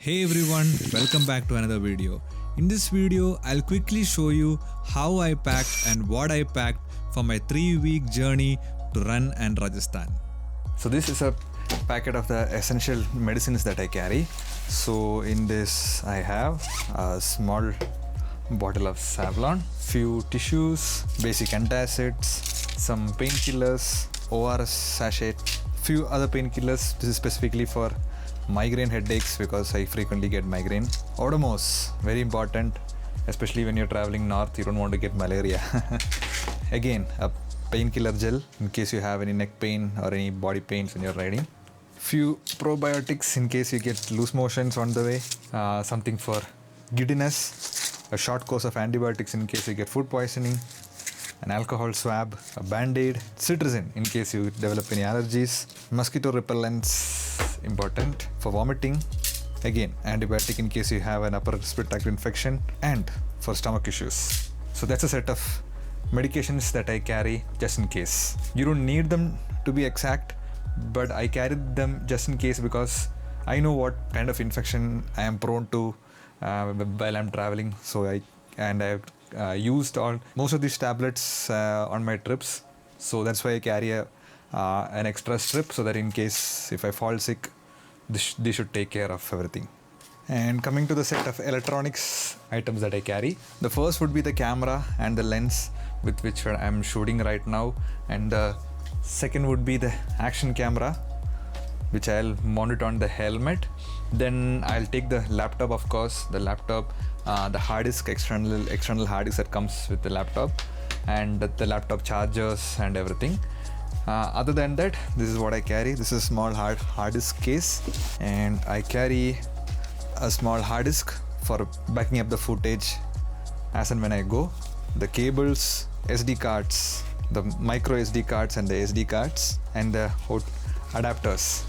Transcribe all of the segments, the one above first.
Hey everyone, welcome back to another video. In this video, I'll quickly show you how I packed and what I packed for my 3-week journey to Rann and Rajasthan. So this is a packet of the essential medicines that I carry. So in this I have a small bottle of Savlon, few tissues, basic antacids, some painkillers, ORS sachet, few other painkillers. This is specifically for migraine headaches because I frequently get migraine. Odomos, very important, especially when you're traveling north, you don't want to get malaria. Again, a painkiller gel in case you have any neck pain or any body pains when you're riding. Few probiotics in case you get loose motions on the way. Something for giddiness. A short course of antibiotics in case you get food poisoning. An alcohol swab, a band-aid, cetirizine in case you develop any allergies, mosquito repellents, important for vomiting, again antibiotic in case you have an upper respiratory tract infection, and for stomach issues. So that's a set of medications that I carry just in case. You don't need them to be exact, but I carry them just in case because I know what kind of infection I am prone to while I'm traveling. So I've used most of these tablets on my trips, so that's why I carry an extra strip so that in case if I fall sick, they should take care of everything. And coming to the set of electronics items that I carry, the first would be the camera and the lens with which I'm shooting right now, and the second would be the action camera which I'll mount it on the helmet. Then I'll take the laptop, of course, the laptop, the hard disk, external hard disk that comes with the laptop, and the laptop chargers and everything. Other than that, this is what I carry. This is a small hard disk case, and I carry a small hard disk for backing up the footage as and when I go. The cables, SD cards, the micro SD cards and the SD cards, and the adapters,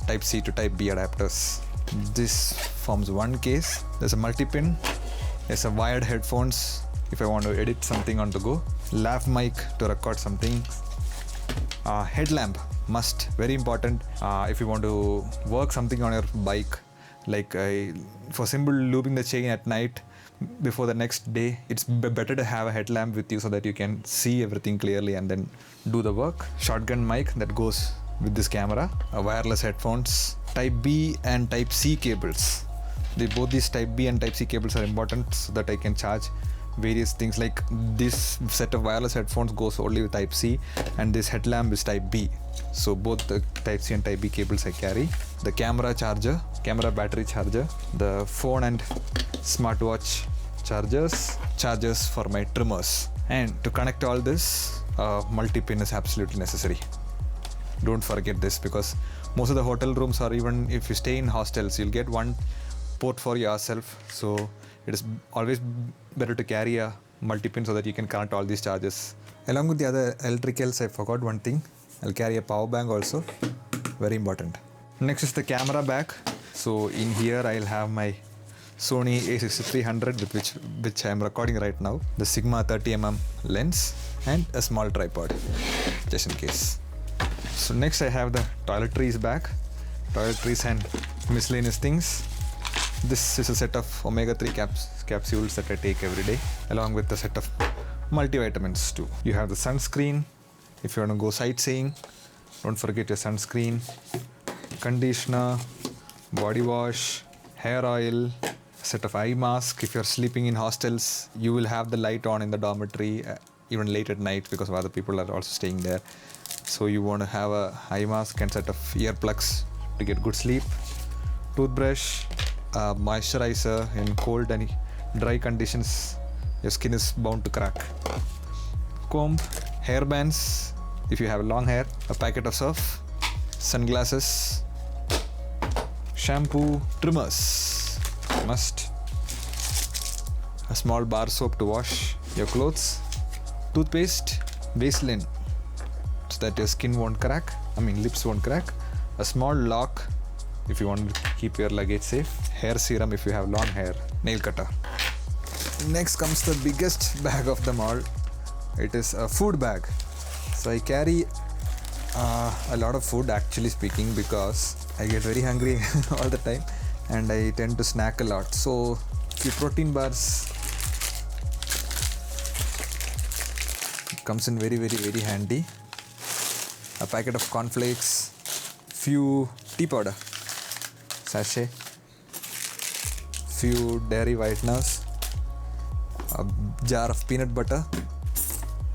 type C to type B adapters. This forms one case. There's a multi-pin, there's a wired headphones if I want to edit something on the go, lav mic to record something, headlamp must, very important if you want to work something on your bike, like for simple looping the chain at night before the next day. It's better to have a headlamp with you so that you can see everything clearly and then do the work. Shotgun mic that goes with this camera, wireless headphones, type B and type C cables. Both these type B and type C cables are important so that I can charge various things. Like this set of wireless headphones goes only with type C, and this headlamp is type B. So both the type C and type B cables I carry. The camera charger, camera battery charger, the phone and smartwatch chargers for my trimmers. And to connect all this, multi-pin is absolutely necessary. Don't forget this, because most of the hotel rooms, or even if you stay in hostels, you'll get one port for yourself. So it is always better to carry a multi-pin so that you can connect all these chargers. Along with the other electricals, I forgot one thing. I'll carry a power bank also, very important. Next is the camera bag. So in here I'll have my Sony a6300 with which I'm recording right now, the Sigma 30mm lens, and a small tripod just in case. So next I have the toiletries bag, toiletries and miscellaneous things. This is a set of omega-3 capsules that I take every day, along with a set of multivitamins too. You have the sunscreen if you want to go sightseeing. Don't forget your sunscreen, conditioner, body wash, hair oil, set of eye mask. If you're sleeping in hostels, you will have the light on in the dormitory even late at night because other people are also staying there. So you want to have a eye mask and set of earplugs to get good sleep. Toothbrush, moisturizer. In cold and dry conditions, your skin is bound to crack. Comb, hair bands if you have long hair, a packet of surf, sunglasses, shampoo, trimmers must, a small bar soap to wash your clothes, toothpaste, Vaseline so that your skin won't crack, lips won't crack, a small lock if you want to keep your luggage safe, hair serum if you have long hair, nail cutter. Next comes the biggest bag of them all. It is a food bag. So I carry a lot of food, actually speaking, because I get very hungry all the time. and I tend to snack a lot. So few protein bars. It comes in very handy. A packet of cornflakes, few tea powder sachet, few dairy whiteners, a jar of peanut butter,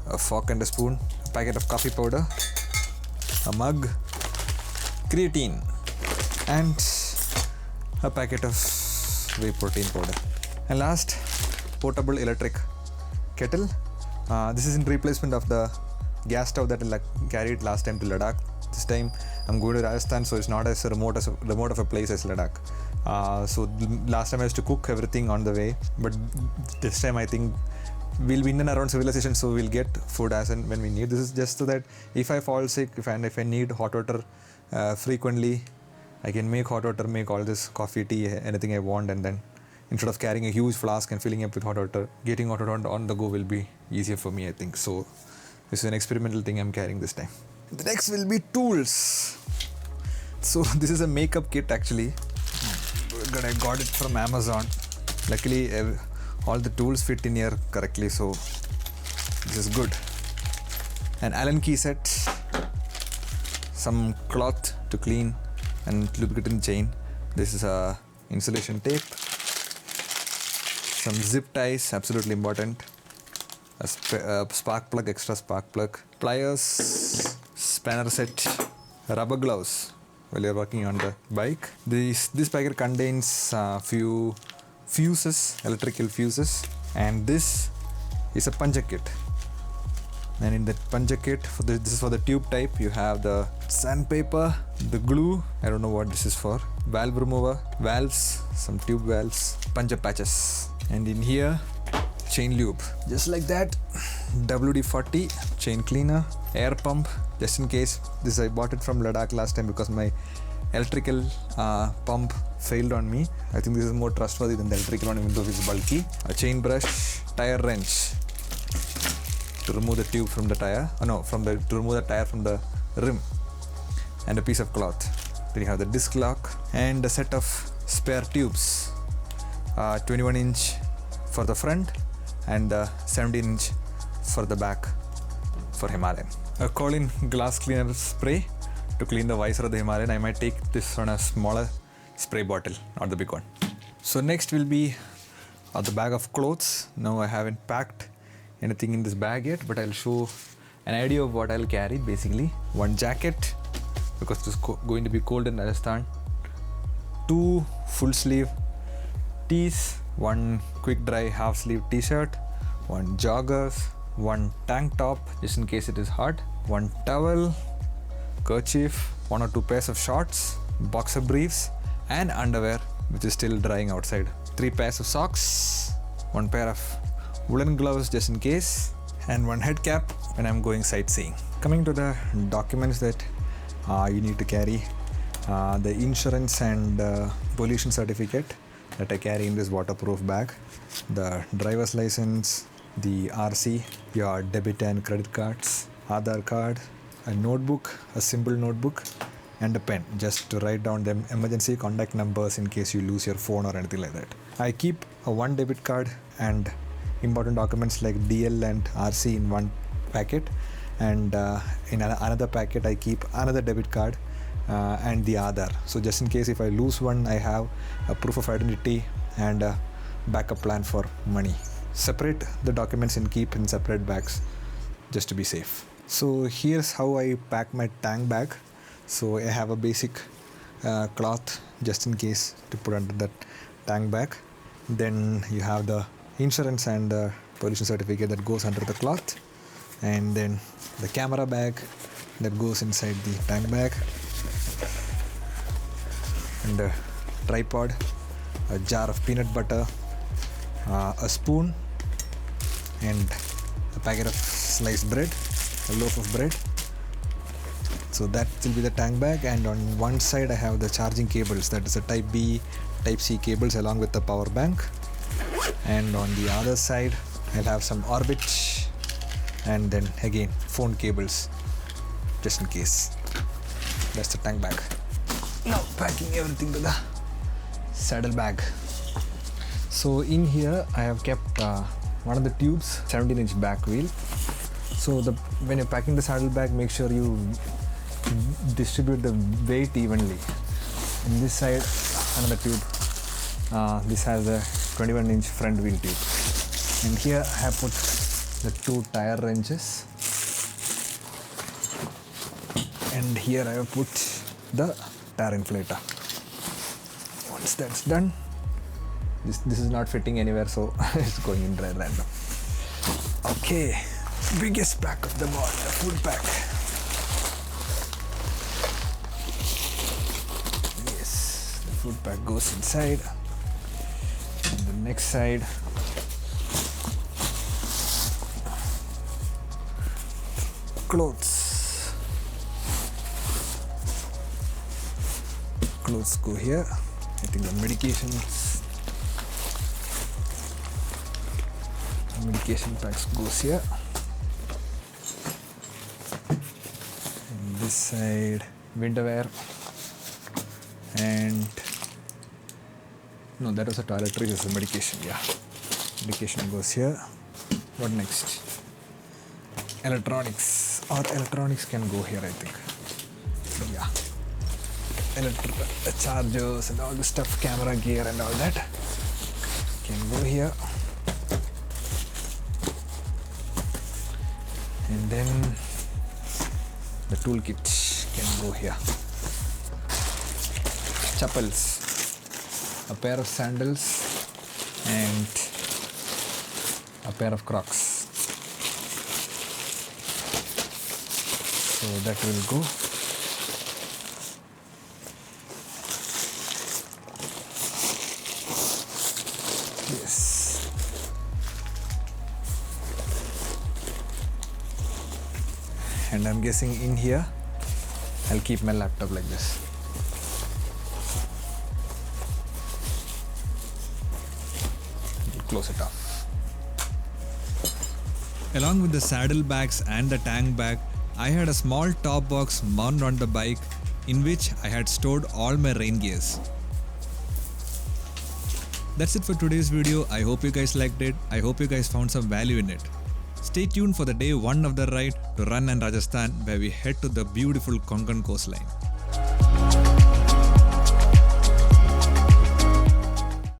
a fork and a spoon, a packet of coffee powder, a mug, creatine, and a packet of whey protein powder. And last, portable electric kettle. This is in replacement of the gas stove that I carried last time to Ladakh. This time I'm going to Rajasthan, so it's not as remote of a place as Ladakh. So last time I used to cook everything on the way, but this time I think we'll be in and around civilization, so we'll get food as and when we need. This is just so that if I fall sick, if I need hot water frequently, I can make hot water, make all this coffee, tea, anything I want, and then instead of carrying a huge flask and filling up with hot water, getting hot water on the go will be easier for me, I think. So this is an experimental thing I'm carrying this time. The next will be tools. So this is a makeup kit actually. I got it from Amazon. Luckily all the tools fit in here correctly, so this is good. An Allen key set, some cloth to clean and lubricant chain. This is a insulation tape, some zip ties, absolutely important, a spark plug, extra spark plug, pliers, spanner set, rubber gloves while you're working on the bike. This packet contains few fuses, electrical fuses, and this is a puncture kit. And in the puncture kit, this is for the tube type, you have the sandpaper, the glue, I don't know what this is for, valve remover, valves, some tube valves, puncture patches, and in here chain lube, just like that. WD-40 chain cleaner, air pump, just in case. This I bought it from Ladakh last time because my electrical pump failed on me. I think this is more trustworthy than the electrical one, even though it's bulky. A chain brush, tire wrench to remove the tube from the tire, to remove the tire from the rim, and a piece of cloth. Then you have the disc lock and a set of spare tubes, 21-inch for the front and 17-inch for the back for Himalayan. A Colin glass cleaner spray to clean the visor of the Himalayan. I might take this on a smaller spray bottle, not the big one. So next will be the bag of clothes. Now I haven't packed anything in this bag yet, but I'll show an idea of what I'll carry. Basically, one jacket because it's going to be cold in Rajasthan, 2 full sleeve tees, 1 quick dry half sleeve t-shirt, 1 joggers, 1 tank top just in case it is hot, 1 towel, kerchief, 1 or 2 pairs of shorts, boxer briefs, and underwear which is still drying outside, 3 pairs of socks, 1 pair of woolen gloves just in case, and 1 head cap when I'm going sightseeing. Coming to the documents that you need to carry, the insurance and pollution certificate that I carry in this waterproof bag, the driver's license, the RC, your debit and credit cards, Aadhaar card, a notebook, a simple notebook, and a pen just to write down the emergency contact numbers in case you lose your phone or anything like that. I keep a 1 debit card and important documents like DL and RC in 1 packet, and in another packet I keep another debit card and the Aadhaar. So just in case if I lose one, I have a proof of identity and a backup plan for money. Separate the documents and keep in separate bags just to be safe. So here's how I pack my tank bag. So I have a basic cloth just in case to put under that tank bag. Then you have the insurance and the pollution certificate that goes under the cloth, and then the camera bag that goes inside the tank bag, and a tripod, a jar of peanut butter, a spoon, and a packet of sliced bread, a loaf of bread. So that will be the tank bag, and on one side I have the charging cables, that is a type B, type C cables along with the power bank, and on the other side I'll have some orbit and then again phone cables just in case. That's the tank bag. Now packing everything to the saddle bag. So in here I have kept one of the tubes, 17-inch back wheel. So when you're packing the saddle bag, make sure you distribute the weight evenly. In this side, another tube. This has a 21-inch front wheel tube. And here I have put the 2 tire wrenches. And here I have put the tire inflator. Once that's done, this is not fitting anywhere, so it's going in random. Okay, biggest pack of them all, the food pack. Yes, the food pack goes inside. And the next side, clothes. Clothes go here. I think the medication packs goes here. And this side, winter wear. And no, that was a toiletries, this is medication, yeah. Medication goes here. What next? Electronics, or electronics can go here, I think. Yeah. Chargers and all the stuff, camera gear and all that can go here. And then the toolkit can go here. Chappals, a pair of sandals and a pair of Crocs. So that will go. Yes. And I'm guessing in here I'll keep my laptop like this. Close it off. Along with the saddle bags and the tank bag, I had a small top box mounted on the bike in which I had stored all my rain gears. That's it for today's video. I hope you guys liked it. I hope you guys found some value in it. Stay tuned for the day 1 of the ride to Rann and Rajasthan, where we head to the beautiful Konkan coastline.